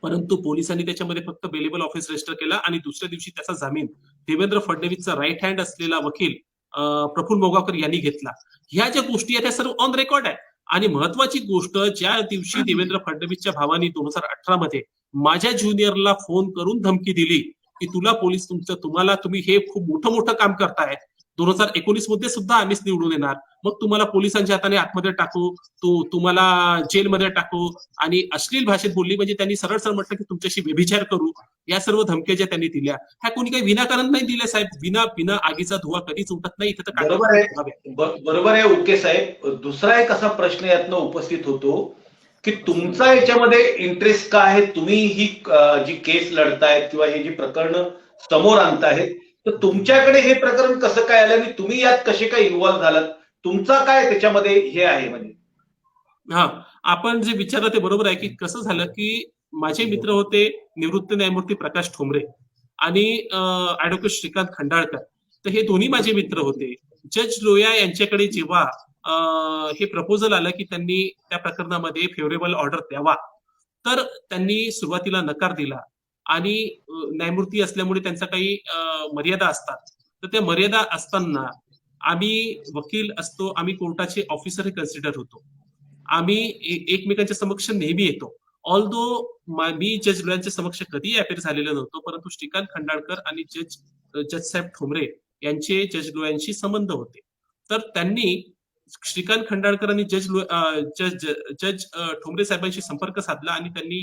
परंतु पोलिसांनी त्याच्यामध्ये फक्त बेलेबल ऑफिस रजिस्टर केला आणि दुसऱ्या दिवशी त्याचा जामीन देवेंद्र फडणवीसचा राईट हँड असलेला वकील प्रफुल्ल मोगावकर यांनी घेतला. ह्या ज्या गोष्टी आहेत त्या सर्व ऑन रेकॉर्ड आहे. आणि महत्वाची गोष्ट, ज्या दिवशी देवेंद्र फडणवीसच्या भावानी 2018 मध्ये माझ्या ज्युनियरला फोन करून धमकी दिली की तुला पोलीस तुम्ही हे खूप मोठं काम करताय, 2019 मध्ये सुद्धा आम्हीच निवडून येणार, मग तुम्हाला पोलिसांच्या हाताने आतमध्ये टाकू, तुम्हाला जेलमध्ये टाकू, आणि अश्लील भाषेत बोलली. म्हणजे त्यांनी सरळ म्हटलं की तुमच्याशी व्यभिचार करू. या सर्व धमक्या ज्या त्यांनी दिल्या ह्या कोणी काही विनाकारण नाही दिल्या साहेब. बिना आगीचा धुवा कधीच उठत नाही. इथं बरोबर आहे ओके साहेब. दुसरा एक असा प्रश्न यातनं उपस्थित होतो की तुमचा याच्यामध्ये इंटरेस्ट काय आहे? तुम्ही ही जी केस लढतायत किंवा हे जी प्रकरण समोर आणतायत, तर तुमच्याकडे हे प्रकरण कसं काय आलं आणि तुम्ही यात कसे काय इन्व्हॉल्व्ह झालात? तुमचा काय त्याच्यामध्ये हे आहे? म्हणजे आपण जे विचारलं ते बरोबर आहे की कसं झालं की माझे मित्र होते निवृत्त न्यायमूर्ती प्रकाश ठोंबरे आणि ऍडव्होकेट श्रीकांत खंडाळकर. तर हे दोन्ही माझे मित्र होते. जज लोया यांच्याकडे जेव्हा हे प्रपोजल आलं की त्यांनी त्या प्रकरणामध्ये फेवरेबल ऑर्डर द्यावा, तर त्यांनी सुरुवातीला नकार दिला. आणि न्यायमूर्ती असल्यामुळे त्यांचा काही मर्यादा असतात. तर त्या मर्यादा असताना आम्ही वकील असतो, आम्ही कोर्टाचे ऑफिसर कन्सिडर होतो, आम्ही एकमेकांच्या समक्ष नेहमी येतो. ऑल्दो मी जज लोयांच्या समक्ष कधीही अपेअर झालेलं नव्हतं, परंतु श्रीकांत खंडाळकर आणि जज साहेब ठोंबरे यांचे जज लोयांशी संबंध होते. तर त्यांनी श्रीकांत खंडाळकर आणि जज ठोंबरे साहेबांशी संपर्क साधला आणि त्यांनी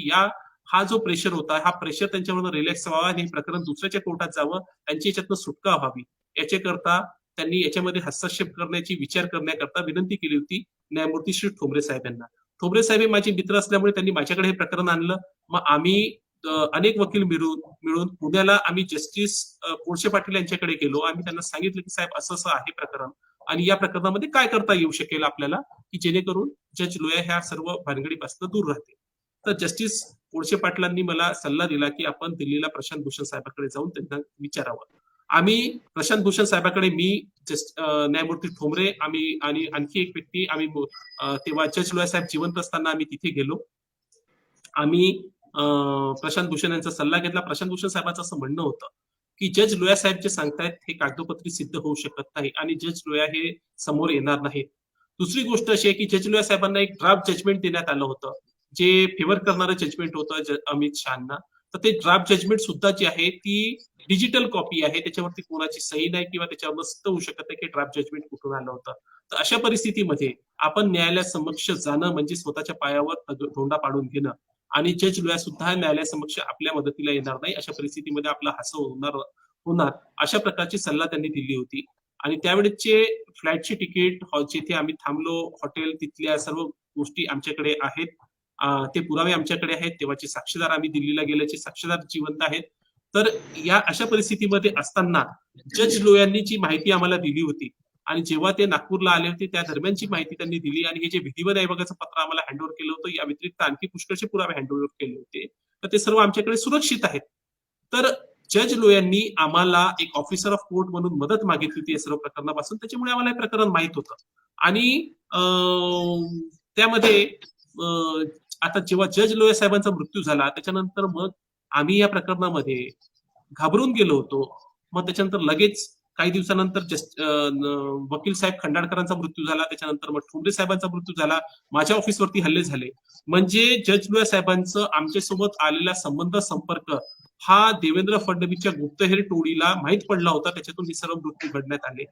हा जो प्रेशर होता, हा प्रेशर त्यांच्यावर रिलॅक्स व्हावा आणि प्रकरण दुसऱ्याच्या कोर्टात जावं, त्यांची याच्यातनं सुटका व्हावी, याच्याकरता त्यांनी याच्यामध्ये हस्तक्षेप करण्याची विचार करण्याकरता विनंती केली होती न्यायमूर्ती श्री ठोंबरे साहेब यांना. ठोंबरे साहेब हे माझे मित्र असल्यामुळे त्यांनी माझ्याकडे हे प्रकरण आणलं. मग आम्ही अनेक वकील मिळून पुण्याला आम्ही जस्टिस कोळशे पाटील यांच्याकडे गेलो. आम्ही त्यांना सांगितलं की साहेब असं आहे प्रकरण आणि या प्रकरणामध्ये काय करता येऊ शकेल आपल्याला की जेणेकरून जज लोया ह्या सर्व भानगडीपासून दूर राहतील. तर जस्टिस कोळशे पाटलांनी मला सल्ला दिला की आपण दिल्लीला प्रशांत भूषण साहेबांकडे जाऊन त्यांना विचारावं. आम्ही प्रशांत भूषण साहेबांकडे, मी न्यायमूर्ती ठोंबरे, आम्ही आणि आणखी एक व्यक्ती, आम्ही तेव्हा जज लोया साहेब जिवंत असताना आम्ही तिथे गेलो. आम्ही प्रशांत भूषण यांचा सल्ला घेतला. प्रशांत भूषण साहेबांचं असं म्हणणं होतं की जज लोया साहेब जे सांगतायत हे कागदोपत्री सिद्ध होऊ शकत नाही आणि जज लोया हे समोर येणार नाहीत. दुसरी गोष्ट अशी आहे की जज लोया साहेबांना एक ड्राफ्ट जजमेंट देण्यात आलं होतं, जे फेवर करणारं जजमेंट होतं अमित शहाना. तर ते ड्राफ्ट जजमेंट सुद्धा जी आहे ती डिजिटल कॉपी आहे, त्याच्यावरती कोणाची सही नाही किंवा त्याच्यावर सिद्ध होऊ शकत नाही की ड्राफ्ट जजमेंट कुठून आलं होतं. तर अशा परिस्थितीमध्ये आपण न्यायालयासमक्ष जाणं म्हणजे स्वतःच्या पायावर धोंडा पाडून घेणं, आणि जज लोया सुद्धा न्यायालयासमक्ष आपल्या मदतीला येणार नाही. अशा परिस्थितीमध्ये आपला हसव होणार अशा प्रकारची सल्ला त्यांनी दिली होती. आणि त्यावेळेचे फ्लाईटची तिकीट, जिथे आम्ही थांबलो, हॉटेल, तिथल्या सर्व गोष्टी आमच्याकडे आहेत, ते पुरावे आमच्याकडे आहेत. तेव्हाचे साक्षीदार, आम्ही दिल्लीला गेल्याचे साक्षीदार जिवंत आहेत. तर या अशा परिस्थितीमध्ये असताना जज लोयांनी जी माहिती आम्हाला दिली होती आणि जेव्हा ते नागपूरला आले होते त्या दरम्यानची माहिती त्यांनी दिली, आणि हे जे विधिवत आयोगाचं पत्र आम्हाला हँडओव्हर केलं होतं, या व्यतिरिक्त आणखी पुष्कळचे पुरावे हँडओव्हर केले होते, तर ते सर्व आमच्याकडे सुरक्षित आहेत. तर जज लोयांनी आम्हाला एक ऑफिसर ऑफ कोर्ट म्हणून मदत मागितली होती या सर्व प्रकरणापासून. त्याच्यामुळे आम्हाला हे प्रकरण माहित होतं. आणि त्यामध्ये आता जेव्हा जज लोया साहेबांचा मृत्यू झाला त्याच्यानंतर मग आम्ही या प्रकरणामध्ये घाबरून गेलो होतो. मग त्याच्यानंतर लगेच काही दिवसानंतर वकील साहेब खंडाळकरांचा मृत्यू झाला, त्याच्यानंतर मग ठोंबरे साहेबांचा मृत्यू झाला, माझ्या ऑफिसवरती हल्ले झाले. म्हणजे जज लोया साहेबांचं आमच्यासोबत आलेला संपर्क हा देवेंद्र फडणवीसच्या गुप्तहेर टोळीला माहीत पडला होता. त्याच्यातून हे सर्व मृत्यू घडण्यात आले.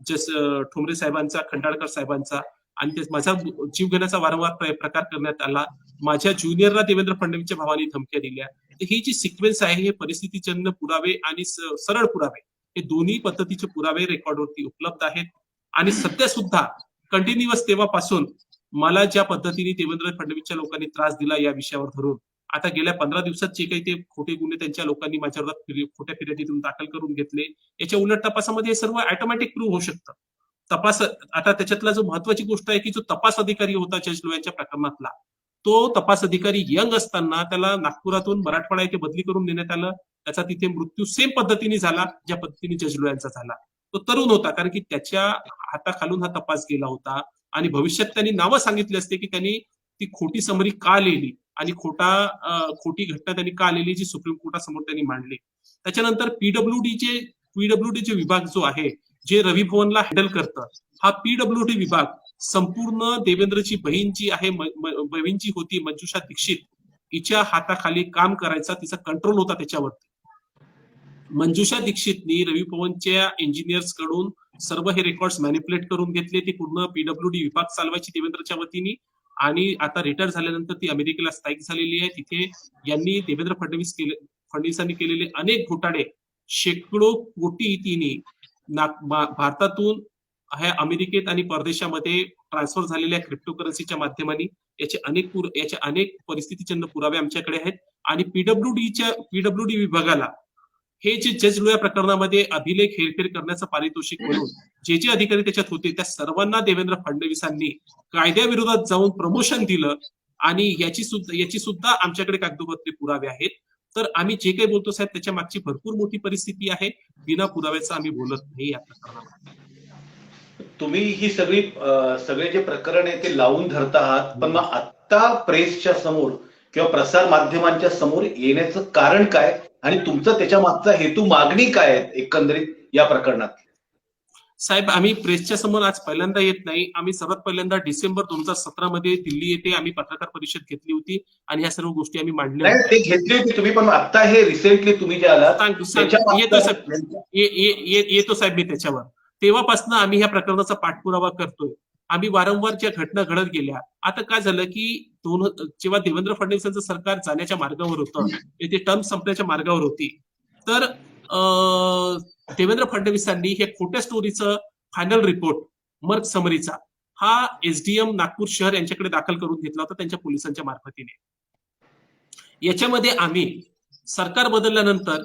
ठोंबरे साहेबांचा, खंडाळकर साहेबांचा, आणि माझा जीव घेण्याचा वारंवार प्रकार करण्यात आला. माझ्या ज्युनियरला देवेंद्र फडणवीसच्या भावाने धमक्या दिल्या. तर ही जी सिक्वेन्स आहे, हे परिस्थितीजन्य पुरावे आणि सरळ पुरावे, हे दोन्ही पद्धतीचे पुरावे रेकॉर्डवरती उपलब्ध आहेत. आणि सध्या सुद्धा कंटिन्युअस तेव्हापासून मला ज्या पद्धतीने देवेंद्र फडणवीसच्या लोकांनी त्रास दिला या विषयावर धरून, आता गेल्या 15 दिवसात जे काही ते खोटे गुन्हे त्यांच्या लोकांनी माझ्या विरोधात खोट्या फिर्यादीतून दाखल करून घेतले, याच्या उलट तपासामध्ये हे सर्व ऑटोमॅटिक प्रूव्ह होऊ शकतं. तपास आता त्याच्यातला जो महत्वाची गोष्ट आहे की जो तपास अधिकारी होता जज लोयांच्या प्रकरणातला, तो तपास अधिकारी यंग असताना त्याला नागपुरातून मराठवाडा येथे बदली करून देण्यात आलं. त्याचा तिथे मृत्यू सेम पद्धतीने झाला ज्या पद्धतीने जज लोयांचा झाला. तो तरुण होता, कारण की त्याच्या हाताखालून हा तपास गेला होता. आणि भविष्यात त्यांनी नावं सांगितली असते की त्यांनी ती खोटी समरी का लिहिली आणि खोटी घटना त्यांनी का लिहिली, जी सुप्रीम कोर्टासमोर त्यांनी मांडली. त्याच्यानंतर पीडब्ल्यूडी विभाग जो आहे, जे रवी भवनला हँडल करतं, हा पीडब्ल्यूडी विभाग संपूर्ण देवेंद्रची बहीण जी आहे, बहीण जी होती मंजुषा दीक्षित, हिच्या हाताखाली काम करायचा, तिचा कंट्रोल होता त्याच्यावरती. मंजुषा दीक्षितनी रवी भवनच्या इंजिनियर्स कडून सर्व हे रेकॉर्ड्स मॅनिप्युलेट करून घेतले. ती पूर्ण पीडब्ल्यूडी विभाग चालवायची देवेंद्रच्या वतीने. आणि आता रिटायर झाल्यानंतर ती अमेरिकेला स्थायिक झालेली आहे. तिथे यांनी देवेंद्र फडणवीसांनी केलेले अनेक घोटाळे, शेकडो कोटी तिने भारतातून ह्या अमेरिकेत आणि परदेशामध्ये ट्रान्सफर झालेल्या क्रिप्टोकरन्सीच्या माध्यमाने याचे अनेक परिस्थितीजन्य पुरावे आमच्याकडे आहेत. आणि पीडब्ल्यूडी विभागाला हे जे जज लोया प्रकरणामध्ये अभिलेख हेरफेर करण्याचं पारितोषिक म्हणून जे अधिकारी त्याच्यात होते, त्या सर्वांना देवेंद्र फडणवीसांनी कायद्याविरोधात जाऊन प्रमोशन दिलं. आणि याची सुद्धा आमच्याकडे कागदोपत्री पुरावे आहेत. तर आम्ही जे काही बोलतो साहेब, त्याच्या मागची भरपूर मोठी परिस्थिती आहे. बिना पुराव्याचं आम्ही बोलत नाही या प्रकरणामध्ये. तुम्ही ही सगळे जे प्रकरण आहे ते लावून धरत आहात, पण मग आता प्रेसच्या समोर किंवा प्रसार माध्यमांच्या समोर येण्याचं कारण काय आणि तुमचं त्याच्या मागचा हेतू, मागणी काय आहे एकंदरीत या प्रकरणात? साहेब, आम्ही प्रेसच्या समोर आज पहिल्यांदा येत नाही. आम्ही सर्वात पहिल्यांदा डिसेंबर 2017 मध्ये दिल्ली येथे आम्ही पत्रकार परिषद घेतली होती आणि ह्या सर्व गोष्टी आम्ही मांडल्या होत्या. ते घेतली होती तुम्ही, पण आता हे रिसेंटली तुम्ही जे आलात येतो साहेब मी त्याच्यावर. तेव्हापासून आम्ही ह्या प्रकरणाचा पाठपुरावा करतोय. आम्ही वारंवार ज्या घटना घडत गेल्या. आता काय झालं की जेव्हा देवेंद्र फडणवीसांचं सरकार जाण्याच्या मार्गावर होतं, ते टर्म संपण्याच्या मार्गावर होती, तर देवेंद्र फडणवीसांनी हे खोट्या स्टोरीचं फायनल रिपोर्ट मर्ग समरीचा हा एसडीएम नागपूर शहर यांच्याकडे दाखल करून घेतला होता त्यांच्या पोलिसांच्या मार्फतीने. याच्यामध्ये आम्ही सरकार बदलल्यानंतर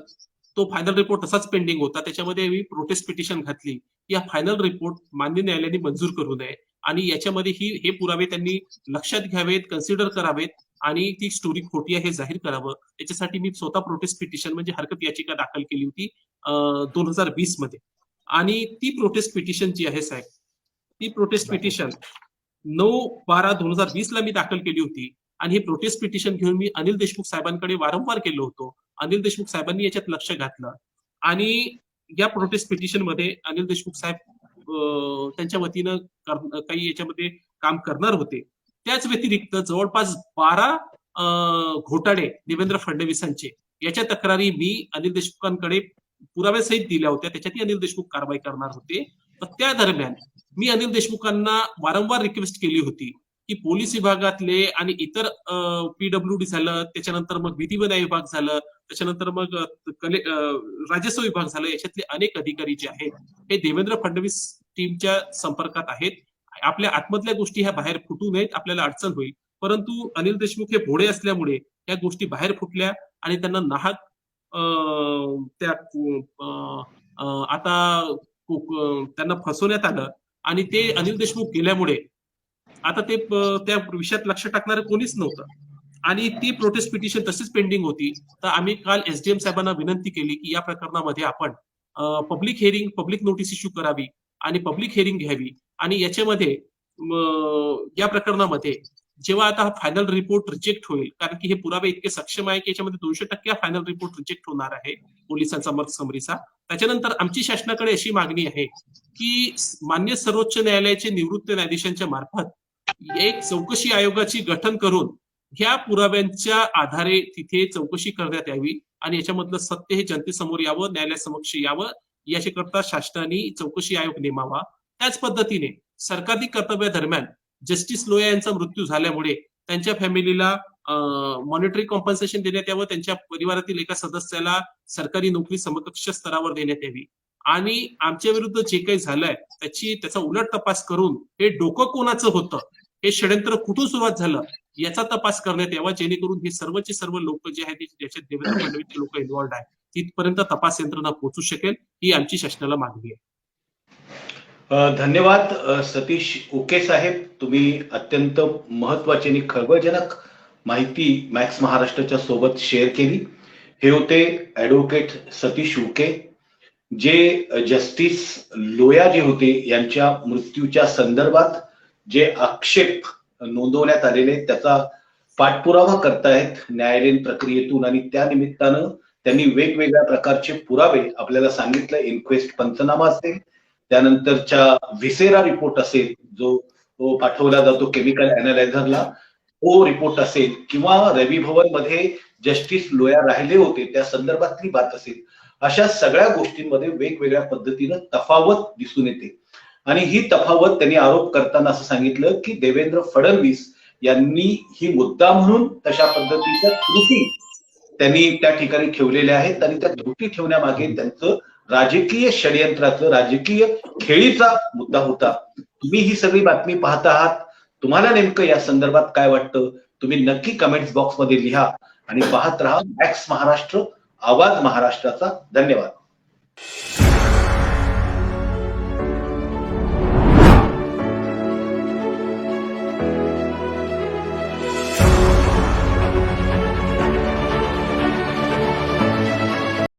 तो फायनल रिपोर्ट तसाच पेंडिंग होता. त्याच्यामध्ये आम्ही प्रोटेस्ट पिटिशन घातली. या फायनल रिपोर्ट मान्य न्यायालयाने मंजूर करू नये आणि याच्यामध्ये हे पुरावे त्यांनी लक्षात घ्यावेत, कन्सिडर करावेत आणि ती स्टोरी खोटी आहे हे जाहीर करावं. याच्यासाठी मी स्वतः प्रोटेस्ट पिटिशन म्हणजे हरकत याचिका दाखल केली होती 2020 मध्ये. आणि ती प्रोटेस्ट पिटिशन जी आहे साहेब, ती प्रोटेस्ट पिटिशन 9/12/2020 ला मी दाखल केली होती. आणि ही प्रोटेस्ट पिटिशन घेऊन मी अनिल देशमुख साहेबांकडे वारंवार गेलो होतो. अनिल देशमुख साहेबांनी याच्यात लक्ष घातलं आणि या प्रोटेस्ट पिटिशन मध्ये अनिल देशमुख साहेब त्यांच्या वतीनं काही याच्यामध्ये काम करणार होते. त्याच व्यतिरिक्त जवळपास 12 घोटाळे देवेंद्र फडणवीसांचे याच्या तक्रारी मी अनिल देशमुखांकडे पुराव्यासहित दिल्या होत्या. त्याच्यातही अनिल देशमुख कारवाई करणार होते. तर त्या दरम्यान मी अनिल देशमुखांना वारंवार रिक्वेस्ट केली होती की पोलीस विभागातले आणि इतर पीडब्ल्यूडी झालं, त्याच्यानंतर मग विधी व न्याय विभाग झालं, त्याच्यानंतर मग राजस्व विभाग झालं, याच्यातले अनेक अधिकारी जे आहेत हे देवेंद्र फडणवीस टीमच्या संपर्कात आहेत. आपल्या आतमधल्या गोष्टी ह्या बाहेर फुटू नयेत, आपल्याला अडचण होईल. परंतु अनिल देशमुख हे भोळे असल्यामुळे या गोष्टी बाहेर फुटल्या आणि त्यांना नाहक आता त्यांना फसवण्यात आलं. आणि ते अनिल देशमुख गेल्यामुळे आता ते त्या विषयात लक्ष टाकणारं कोणीच नव्हतं आणि ती प्रोटेस्ट पिटिशन तशीच पेंडिंग होती. तर आम्ही काल एसडीएम साहेबांना विनंती केली की या प्रकरणामध्ये आपण पब्लिक नोटीस इश्यू करावी आणि पब्लिक हिअरिंग घ्यावी. आणि याच्यामध्ये या प्रकरणामध्ये जेव्हा आता फायनल रिपोर्ट रिजेक्ट होईल, कारण की हे पुरावे इतके सक्षम आहे की याच्यामध्ये 200% फायनल रिपोर्ट रिजेक्ट होणार आहे पोलिसांचा मर्ग समरीचा. त्याच्यानंतर आमची शासनाकडे अशी मागणी आहे की मान्य सर्वोच्च न्यायालयाचे निवृत्त न्यायाधीशांच्या मार्फत एक चौकशी आयोगाची गठन करून ह्या पुराव्यांच्या आधारे तिथे चौकशी करण्यात यावी आणि याच्यामधलं सत्य हे जनतेसमोर यावं, न्यायालयासमक्ष यावं, याच्याकरता शासनाने चौकशी आयोग नेमावा. त्याच पद्धतीने सरकारी कर्तव्यादरम्यान जस्टिस लोया यांचा मृत्यू झाल्यामुळे त्यांच्या फॅमिलीला मॉनिटरी कॉम्पन्सेशन देण्यात यावं, त्यांच्या परिवारातील एका सदस्याला सरकारी नोकरी समकक्ष स्तरावर देण्यात यावी आणि आमच्या विरुद्ध जे काही झालंय त्याचा उलट तपास करून हे डोकं कोणाचं होतं, हे षडयंत्र कुठून सुरुवात झालं याचा तपास करण्यात यावा, जेणेकरून हे सर्वचे सर्व लोक जे आहेत ज्याच्यात देवेंद्र फडणवीसचे लोक इन्व्हॉल्ड आहेत तिथपर्यंत तपास यंत्रणा पोहोचू शकेल, ही आमची शासनाला मागणी आहे. धन्यवाद सतीश उके साहेब, तुम्ही अत्यंत महत्वाची आणि खळबळजनक माहिती मॅक्स महाराष्ट्राच्या सोबत शेअर केली. हे होते ऍडव्होकेट सतीश उके, जे जस्टिस लोया जे होते यांच्या मृत्यूच्या संदर्भात जे आक्षेप नोंदवण्यात आलेले त्याचा पाठपुरावा करतायत न्यायालयीन प्रक्रियेतून आणि त्या निमित्तानं त्यांनी वेगवेगळ्या प्रकारचे पुरावे आपल्याला सांगितलं. इन्क्वेस्ट पंचनामा असेल, त्यानंतरच्या व्हिसेरा रिपोर्ट असेल जो पाठवला जातो केमिकल अॅनालायझरला, तो रिपोर्ट असेल किंवा रवी भवन मध्ये जस्टिस लोया राहिले होते त्या संदर्भातली बात असेल, अशा सगळ्या गोष्टींमध्ये वेगवेगळ्या पद्धतीनं तफावत दिसून येते. आणि ही तफावत त्यांनी आरोप करताना असं सांगितलं की देवेंद्र फडणवीस यांनी ही मुद्दा म्हणून तशा पद्धतीच्या त्रुटी त्यांनी त्या ठिकाणी ठेवलेल्या आहेत आणि त्या त्रुटी ठेवण्यामागे त्यांचं राजकीय षडयंत्राचं, राजकीय खेळीचा मुद्दा होता. तुम्ही ही सगळी बातमी पाहत आहात, तुम्हाला नेमकं या संदर्भात काय वाटतं तुम्ही नक्की कमेंट्स बॉक्समध्ये लिहा आणि पाहत राहा मॅक्स महाराष्ट्र, आवाज महाराष्ट्राचा. धन्यवाद.